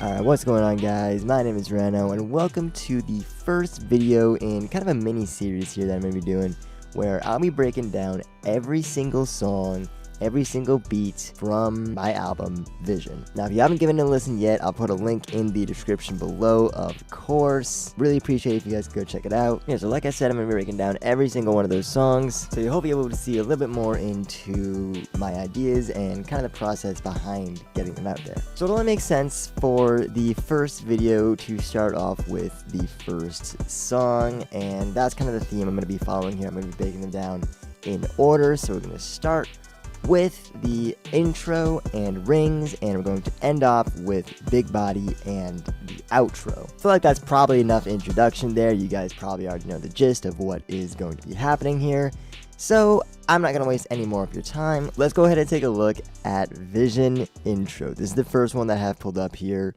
Alright, what's going on, guys? My name is Reno, and welcome to the first video in kind of a mini-series here that I'm going to be doing, where I'll be breaking down every single song, every single beat from my album, Vision. Now, if you haven't given it a listen yet, I'll put a link in the description below, of course. Really appreciate it if you guys go check it out. Yeah, so like I said, I'm going to be breaking down every single one of those songs, so you'll hopefully be able to see a little bit more into my ideas and kind of the process behind getting them out there. So it only makes sense for the first video to start off with the first song, and that's kind of the theme I'm going to be following here. I'm going to be breaking them down in order, so we're going to start with the intro and Rings, and we're going to end off with Big Body and the outro. I feel like that's probably enough introduction there. You guys probably already know the gist of what is going to be happening here, so I'm not going to waste any more of your time. Let's go ahead and take a look at Vision intro. This is the first one that I have pulled up here,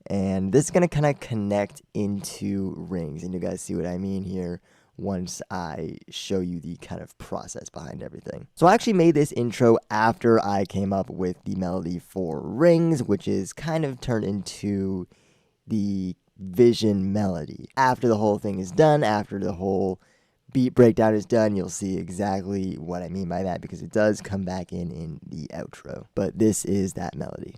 and this is going to kind of connect into Rings, and you guys see what I mean here once I show you the kind of process behind everything. So I actually made this intro after I came up with the melody for Rings, which is kind of turned into the Vision melody. After the whole thing is done, after the whole beat breakdown is done, you'll see exactly what I mean by that, because it does come back in the outro. But this is that melody.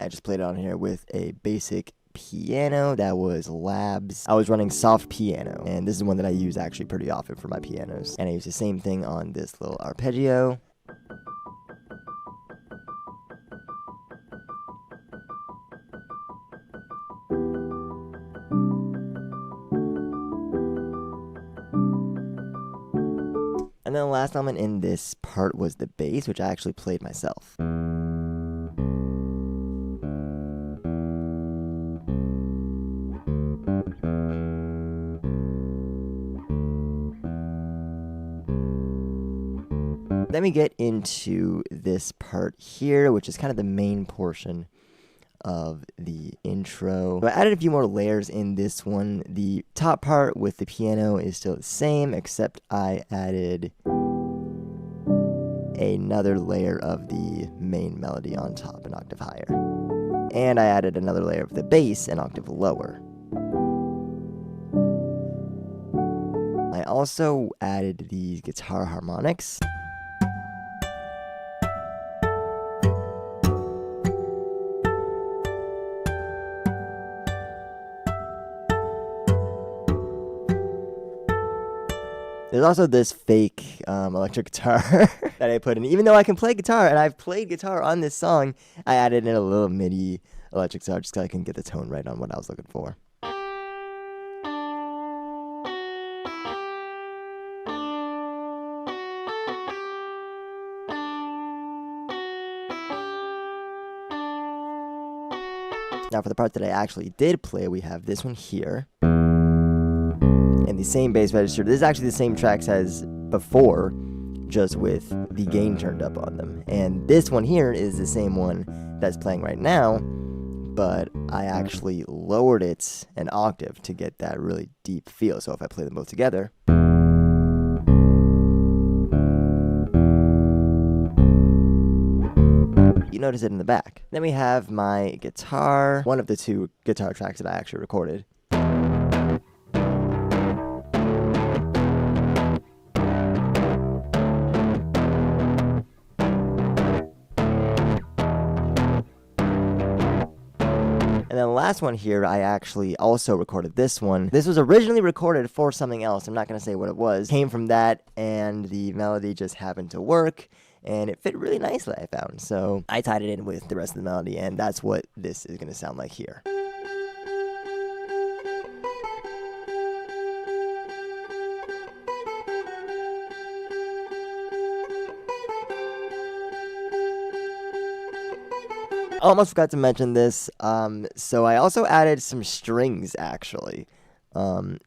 I just played it on here with a basic piano that was Labs. I was running soft piano, and this is one that I use actually pretty often for my pianos. And I use the same thing on this little arpeggio. And then the last element in this part was the bass, which I actually played myself. Then we get into this part here, which is kind of the main portion of the intro. I added a few more layers in this one. The top part with the piano is still the same, except I added another layer of the main melody on top, an octave higher. And I added another layer of the bass, an octave lower. I also added the guitar harmonics. There's also this fake electric guitar that I put in. Even though I can play guitar, and I've played guitar on this song, I added in a little MIDI electric guitar just so I can get the tone right on what I was looking for. Now for the part that I actually did play, we have this one here. And the same bass register. This is actually the same tracks as before, just with the gain turned up on them. And this one here is the same one that's playing right now, but I actually lowered it an octave to get that really deep feel. So if I play them both together, you notice it in the back. Then we have my guitar, one of the two guitar tracks that I actually recorded. And then the last one here, I actually also recorded this one. This was originally recorded for something else. I'm not going to say what it was. Came from that, and the melody just happened to work, and it fit really nicely, I found. So I tied it in with the rest of the melody, and that's what this is going to sound like here. I almost forgot to mention this, so I also added some strings, actually. I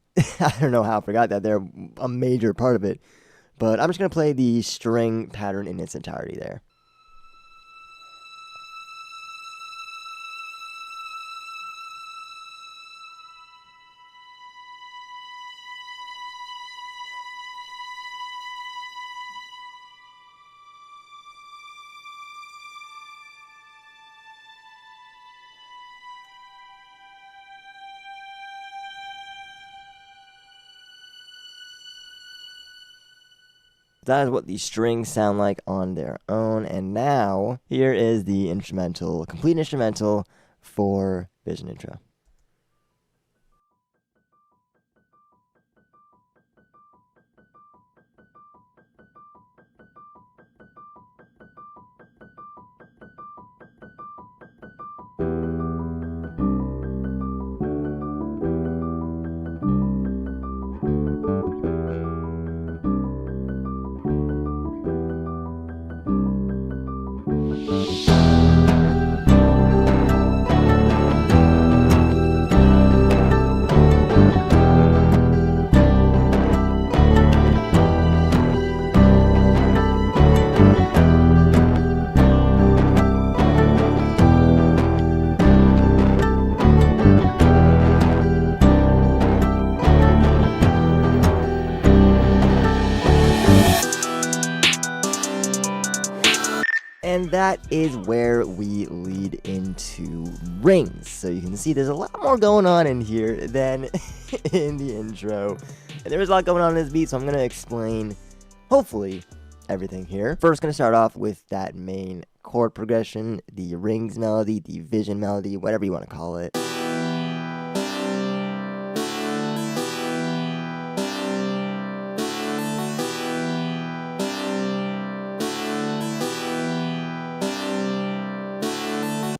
don't know how I forgot that. They're a major part of it, but I'm just going to play the string pattern in its entirety there. That is what the strings sound like on their own. And now, here is the instrumental, complete instrumental for Vision Intro. And that is where we lead into rings. So you can see there's a lot more going on in here than in the intro. And there is a lot going on in this beat, so I'm going to explain, hopefully, everything here. First, going to start off with that main chord progression, the rings melody, the vision melody, whatever you want to call it.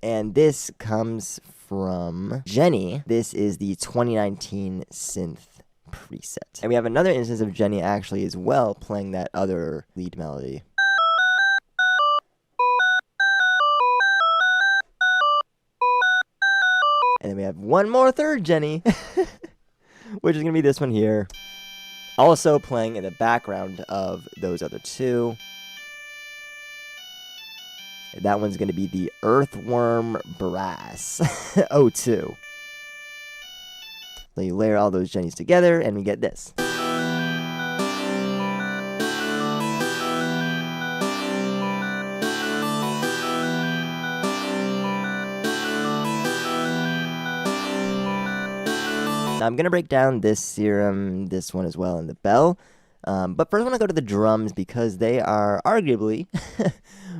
And this comes from Jenny. This is the 2019 synth preset. And we have another instance of Jenny actually as well playing that other lead melody. And then we have one more third Jenny, which is going to be this one here. Also playing in the background of those other two. That one's going to be the Earthworm Brass 02. So you layer all those Jennies together and we get this. Now I'm going to break down this serum, this one as well, and the bell. But first I want to go to the drums because they are arguably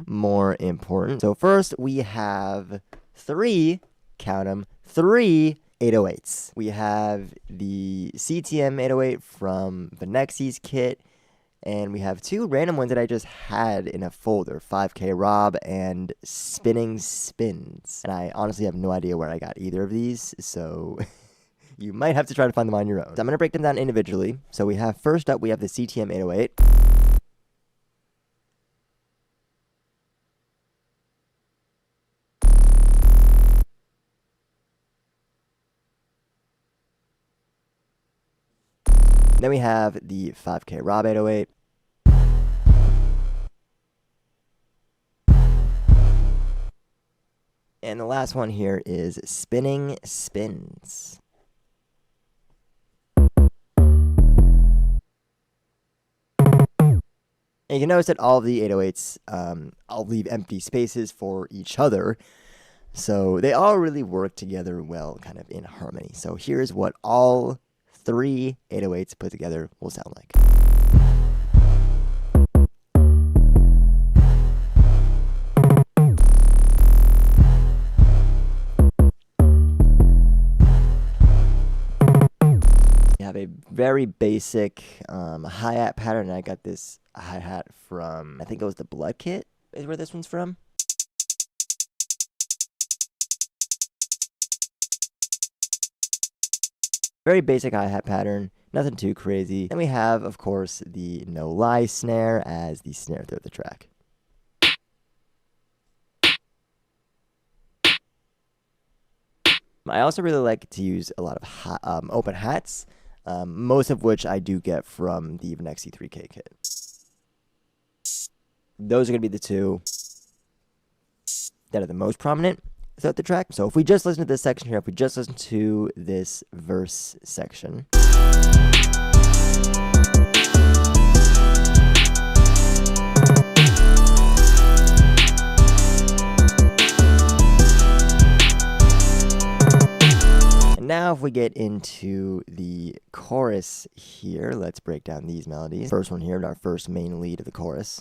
more important. So first we have three, count them, three 808s. We have the CTM 808 from Vinexi's kit, and we have two random ones that I just had in a folder, 5K Rob and Spinning Spins. And I honestly have no idea where I got either of these, so you might have to try to find them on your own. So I'm going to break them down individually. So we have, first up, we have the CTM 808. Then we have the 5K Rob 808. And the last one here is Spinning Spins. And you can notice that all of the 808s, I'll leave empty spaces for each other. So they all really work together well, kind of in harmony. So here's what all three 808s put together will sound like. You have a very basic hi-hat pattern. I got this hi-hat from, I think it was the Blood Kit is where this one's from. Very basic hi-hat pattern, nothing too crazy. Then we have, of course, the No Lie snare as the snare throughout the track. I also really like to use a lot of open hats, most of which I do get from the Vinexi 3K kit. Those are going to be the two that are the most prominent throughout the track. So if we just listen to this section here, if we just listen to this verse section. And now if we get into the chorus here, let's break down these melodies. First one here, our first main lead of the chorus.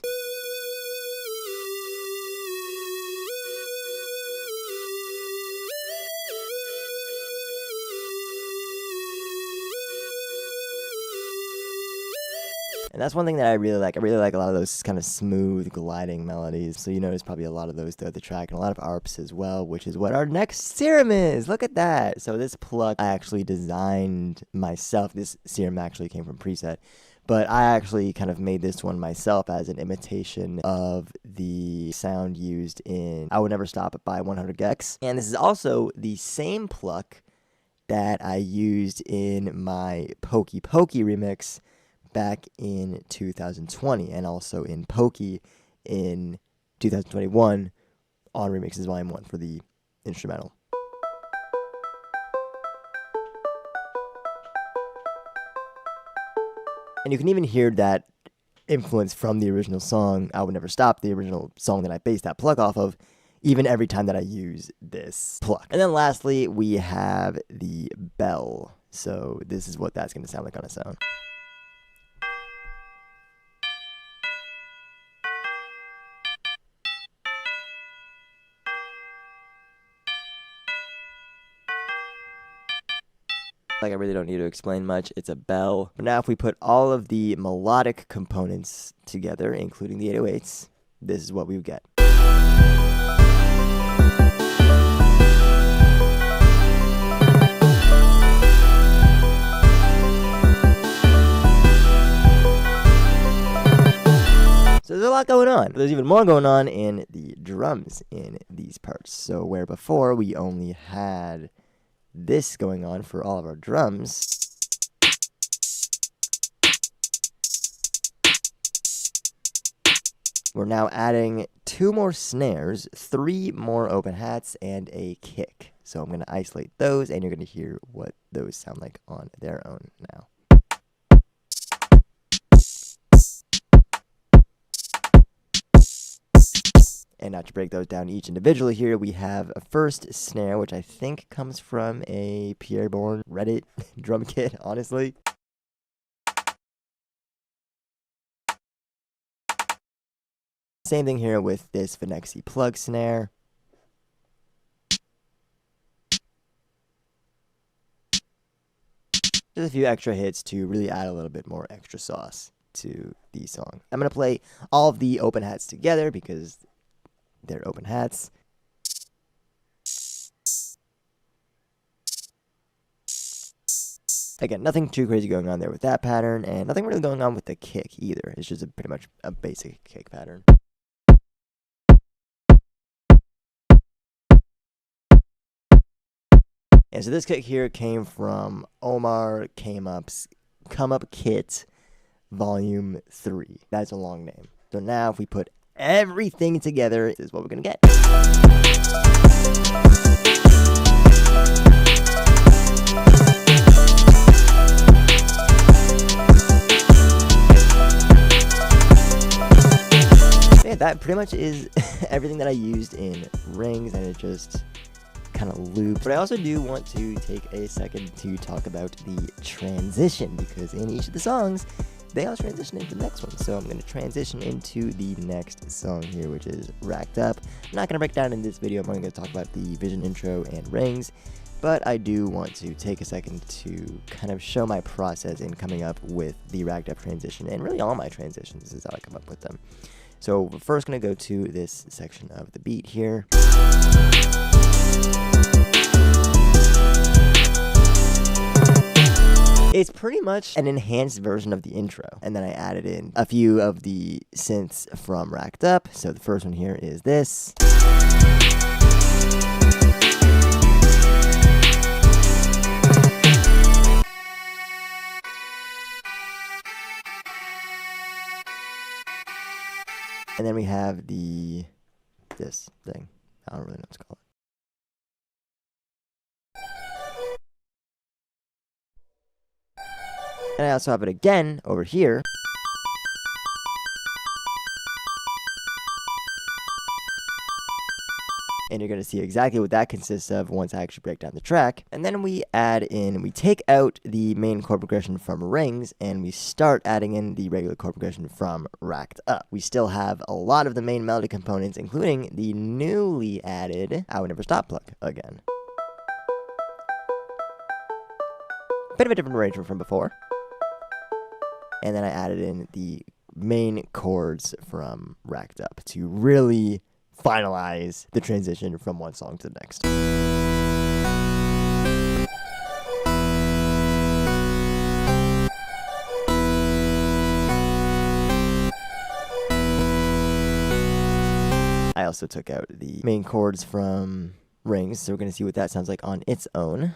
And that's one thing that I really like. I really like a lot of those kind of smooth, gliding melodies. So you notice probably a lot of those throughout the track, and a lot of arps as well, which is what our next serum is. Look at that. So this pluck I actually designed myself. This serum actually came from Preset. But I actually kind of made this one myself as an imitation of the sound used in I Would Never Stop by 100 gecs. And this is also the same pluck that I used in my Pokey Pokey remix back in 2020, and also in Pokey in 2021 on Remixes Volume 1 for the instrumental. And you can even hear that influence from the original song, I Would Never Stop, the original song that I based that pluck off of, even every time that I use this pluck. And then lastly, we have the bell. So this is what that's going to sound like on its own. Like, I really don't need to explain much. It's a bell. But now if we put all of the melodic components together, including the 808s, this is what we would get. So there's a lot going on. There's even more going on in the drums in these parts. So where before we only had this going on for all of our drums, we're now adding 2 more snares, 3 more open hats, and a kick. So I'm going to isolate those, and you're going to hear what those sound like on their own now. And now to break those down each individually here, we have a first snare, which I think comes from a Pierre Bourne Reddit drum kit, honestly. Same thing here with this Finexi plug snare. Just a few extra hits to really add a little bit more extra sauce to the song. I'm going to play all of the open hats together because they're open hats. Again, nothing too crazy going on there with that pattern, and nothing really going on with the kick either. It's just pretty much a basic kick pattern. And so this kick here came from Omar Come Up Kit Volume 3. That's a long name. So now if we put everything together, this is what we're gonna get. Yeah, that pretty much is everything that I used in Rings, and it just kind of loops. But I also do want to take a second to talk about the transition, because in each of the songs, they all transition into the next one. So I'm going to transition into the next song here, which is Racked Up. I'm not going to break down in this video. I'm only going to talk about the Vision intro and Rings. But I do want to take a second to kind of show my process in coming up with the Racked Up transition. And really all my transitions is how I come up with them. So we're first going to go to this section of the beat here. It's pretty much an enhanced version of the intro, and then I added in a few of the synths from Racked Up. So the first one here is this. And then we have this thing. I don't really know what it's called. And I also have it again over here. and you're going to see exactly what that consists of once I actually break down the track. And then we take out the main chord progression from Rings, and we start adding in the regular chord progression from Racked Up. We still have a lot of the main melody components, including the newly added I Would Never Stop plug again. Bit of a different arrangement from before. And then I added in the main chords from Racked Up to really finalize the transition from one song to the next. I also took out the main chords from Rings, so we're going to see what that sounds like on its own.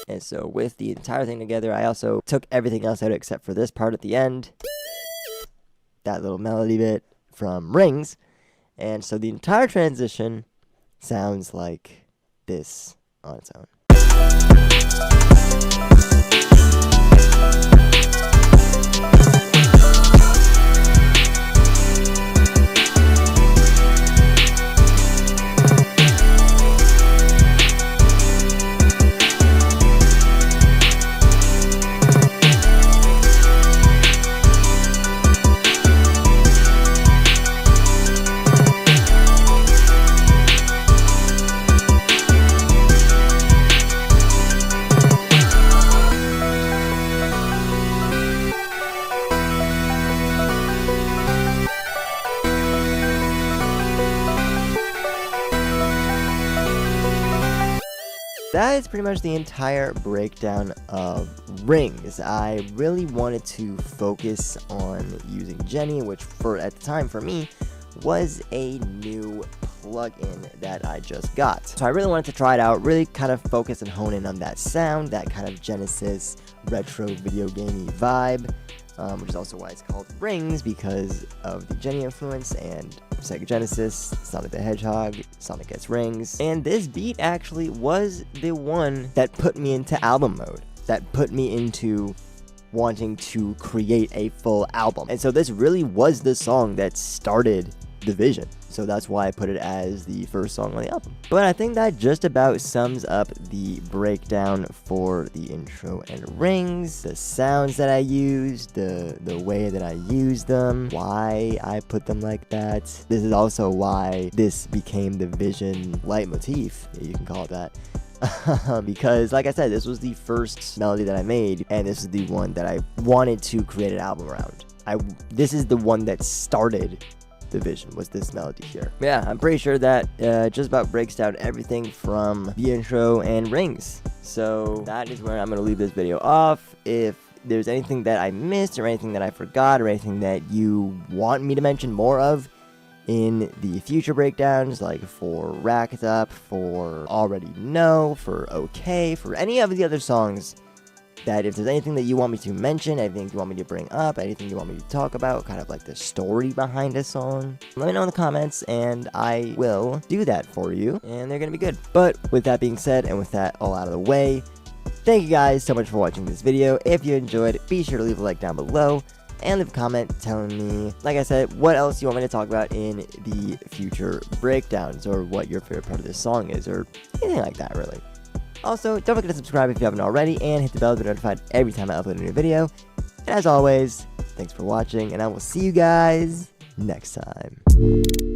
And so with the entire thing together, I also took everything else out except for this part at the end. That little melody bit from Rings. And so the entire transition sounds like this on its own. That is pretty much the entire breakdown of Rings. I really wanted to focus on using Jenny, which at the time for me was a new plugin that I just got. So I really wanted to try it out, really kind of focus and hone in on that sound, that kind of Genesis retro video gamey vibe, which is also why it's called Rings, because of the Jenny influence and Sega Genesis, Sonic the Hedgehog, Sonic Gets Rings. And this beat actually was the one that put me into album mode, that put me into wanting to create a full album. And so this really was the song that started the vision. So that's why I put it as the first song on the album. But I think that just about sums up the breakdown for the intro and Rings, the sounds that I used, the way that I used them, why I put them like that. This is also why this became the Vision leitmotif, you can call it that. Because like I said, this was the first melody that I made, and this is the one that I wanted to create an album around. This is the one that started the vision, was this melody here. Yeah, I'm pretty sure that just about breaks down everything from the intro and Rings. So that is where I'm going to leave this video off. If there's anything that I missed or anything that I forgot or anything that you want me to mention more of in the future breakdowns, like for Racked Up, for Already Know, for OK, for any of the other songs, that if there's anything that you want me to mention, anything you want me to bring up, anything you want me to talk about, kind of like the story behind a song, let me know in the comments and I will do that for you, and they're gonna be good. But with that being said, and with that all out of the way, thank you guys so much for watching this video. If you enjoyed, be sure to leave a like down below and leave a comment telling me, like I said, what else you want me to talk about in the future breakdowns, or what your favorite part of this song is, or anything like that, really. Also, don't forget to subscribe if you haven't already, and hit the bell to be notified every time I upload a new video. And as always, thanks for watching, and I will see you guys next time.